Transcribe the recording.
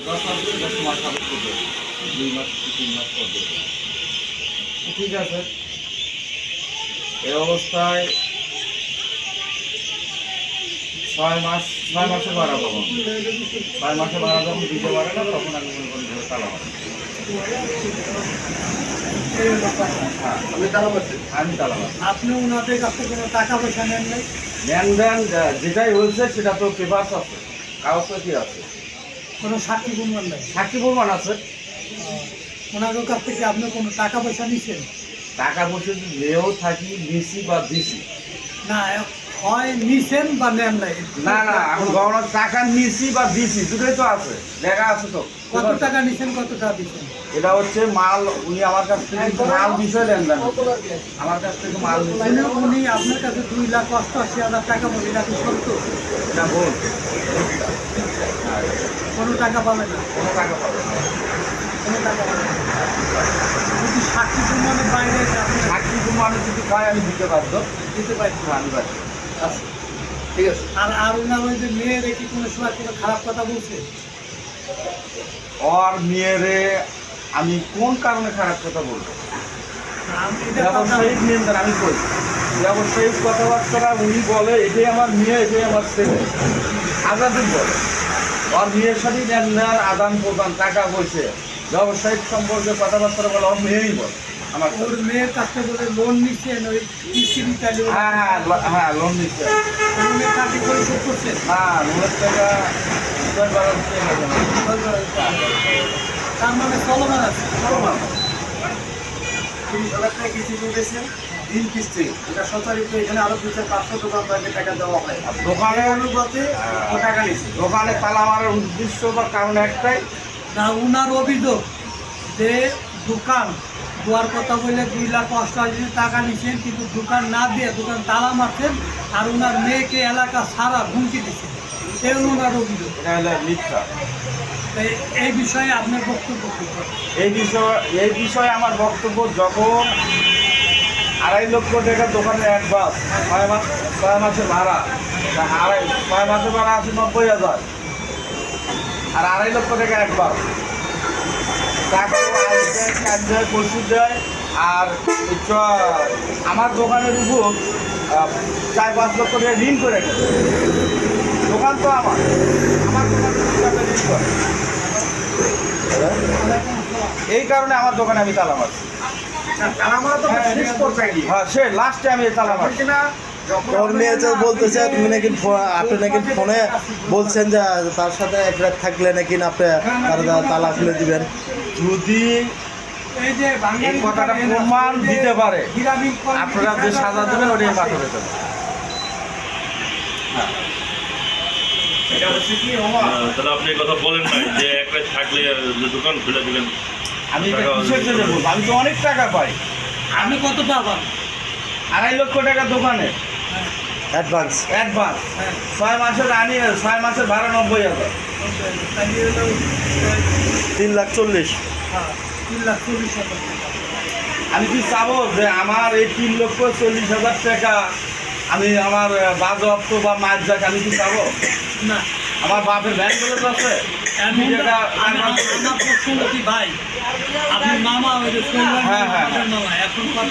10 মাস 10 মাস আগে করবে, 2 মাস 3 মাস পর দেবে। ঠিক আছে, এই অবস্থায় 6 মাসে ভাড়া পাবো। 6 মাসে ভাড়া যখন দিতে পারে না, তখন আমি মনে করি যে তালা মারি। আমি তালা মারছি। আমি তালা মারি। আপনি ওনাদের কাছ থেকে কোনো টাকা পয়সা নেন নাই? লেনদেন যেটাই হয়েছে সেটা তো পেপারস আছে, কাগজপত্র আছে, কোনো সাক্ষী প্রমাণ নাই? সাক্ষী প্রমাণ আছে। ওনাদের কাছ থেকে আপনি কোনো টাকা পয়সা নিছেন? টাকা পয়সা যদি নেও থাকি, নিছি বা দিছি। না, হয় নিছেন বা নেন নাই। না এখন গহনা টাকা নিছি বা দিছি দুটোই তো আছে, লেখা আছে তো। কত টাকা নিছেন, কত টাকা দিচ্ছেন? এটা হচ্ছে মাল, উনি আমার কাছ থেকে মাল বিষয় লেনদেন, আমার কাছ থেকে মাল নিছে। উনি আপনার কাছে 2,88,000 টাকা বলে, এটা কি সত্য? এটা বল, কোনো টাকা পাবে না, কোনো টাকা পাবে না। কোনো টাকা পাবে না। যদি সাক্ষী প্রমাণের বাইরে আপনি সাক্ষী প্রমাণ যদি পাই আমি দিতে বাধ্য, দিতে পারবেন। আমি বাধ্য। আচ্ছা, ঠিক আছে। আর ওনার ওই যে মেয়ের কি কোনো সময় কোনো খারাপ কথা বলছে? ওর মেয়েরে আমি কোন কারণে খারাপ কথা বলবো? এটা তো আপনার- ব্যবসায়িক লেনদেন আমি করি, ব্যবসায়িক কথাবার্তা উনি বলে এটাই আমার মেয়ে, এটাই আমার ছেলে, আজাদিন বলে। ওর মেয়ের সাথেই লেনদেন, আদান প্রদান, টাকা পয়সা, ব্যবসায়িক সম্পর্কে কথাবার্তা বলে ওর মেয়েই বলে আমার সাথে। ওর মেয়ের কাছ থেকে বলে লোন নিচ্ছেন, ওই কিস্তি নিতে হ্যাঁ লোন নিচ্ছে। লোনের টাকা পরিশোধ করছেন? লোনের টাকা 10-12 দিয়ে গেছে না। তার মানে চলমান আছে। চলমান। 30,000 টাকা কিস্তি দিয়েছেন, দিন কিস্তি। এটা সচরাচর এখানে আরো 200-500 দোকানদারকে টাকা দেওয়া হয়। আর দোকানে অনুপাতে ও টাকা নিচ্ছে। দোকানে তালা মারার উদ্দেশ্য বা কারণ একটাই, না, উনার অভিযোগ যে দোকান দেওয়ার কথা বলে 2,88,000 টাকা নিচ্ছেন, কিন্তু দোকান না দিয়ে দোকান তালা মারছেন, আর উনার মেয়েকে এলাকা সারা হুমকি দিচ্ছেন। এই হলো ওনার অভিযোগ। এটা হলো মিথ্যা। তো এই বিষয়ে আপনার বক্তব্য কী? এই বিষয়ে আমার বক্তব্য, যখন 2.5 লক্ষ টাকা দোকানের অ্যাডভান্স, 6 মাসে ভাড়া, 6 মাসে ভাড়া আছে 90,000, আর 2.5 লক্ষ টাকা অ্যাডভান্স, টাকা কাজ দেয়, পশু দেয়। আর আমার দোকানের উপর 4-5 লক্ষ টাকা ঋণ করে গেছে। দোকান তো আমার দোকানের উপর টাকা ঋণ করে। এই কারণে আমার দোকানে আমি তালা মারছি। তালা মারা তো শেষ পর্যায়ে গিয়ে। হ্যাঁ, সে লাস্টে আমি তালা মারছি। ওর মেয়ে যে বলতেছে তুমি নাকি আপনি নাকি ফোনে বলছেন যে তার সাথে এক রাত থাকলে নাকি না আপনি তার তালা খুলে দিবেন। যদি এই যে এই কথাটা প্রমাণ দিতে পারে, আপনারা যে সাজা দেবেন ওটাই মাথা পেতে হবে। তাহলে আপনি এই কথা বলেন নাই যে এক রাত থাকলে দোকান খুলে দিবেন। আমি এটা কিসের জন্য বলবো? আমি তো অনেক টাকা পাই। আপনি কত পাবেন? 2.5 লক্ষ টাকা দোকানে অ্যাডভান্স অ্যাডভান্স, 6 মাসের আনি, 6 মাসের ভাড়া 90,000। 3,40,000। হ্যাঁ, 3,40,000 টাকা। আমি কি চাবো যে আমার এই 3,40,000 টাকা আমি আমার বাজেয়াপ্ত বা মাছ যাক, আমি কি চাবো? না, আমার বাপের ব্যাংক ব্যালেন্স আছে, আমার প্রশ্ন কি ভাই, আপনি মামা ওই যে হ্যাঁ, হ্যাঁ। মামা এখন